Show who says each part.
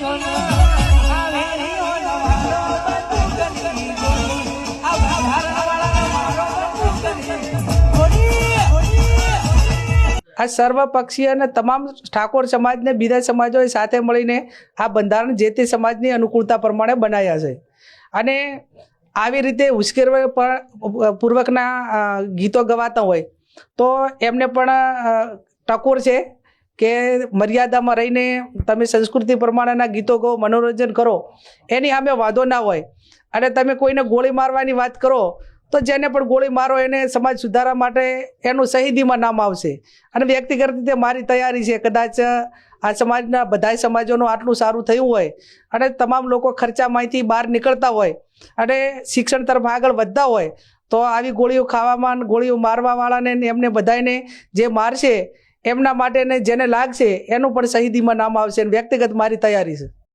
Speaker 1: આ સર્વપક્ષીય અને તમામ ઠાકોર સમાજને બીજા સમાજોએ સાથે મળીને આ બંધારણ જે તે સમાજની અનુકૂળતા પ્રમાણે બનાવ્યા છે અને આવી રીતે ઉશ્કેરવા પૂર્વકના ગીતો ગવાતા હોય તો એમને પણ ટકોર છે કે મર્યાદામાં રહીને તમે સંસ્કૃતિ પ્રમાણેના ગીતો ગો, મનોરંજન કરો, એની સામે વાંધો ના હોય. અને તમે કોઈને ગોળી મારવાની વાત કરો તો જેને પણ ગોળી મારો એને સમાજ સુધારા માટે એનું શહીદીમાં નામ આવશે. અને વ્યક્તિગત રીતે મારી તૈયારી છે, કદાચ આ સમાજના બધા સમાજોનું આટલું સારું થયું હોય અને તમામ લોકો ખર્ચામાંથી બહાર નીકળતા હોય અને શિક્ષણ તરફ આગળ વધતા હોય તો આવી ગોળીઓ ખાવામાં, ગોળીઓ મારવાવાળાને એમને બધાને જે મારશે એમના માટે જેને લાગશે એનું પણ શહીદીમાં નામ આવશે. વ્યક્તિગત મારી તૈયારી છે.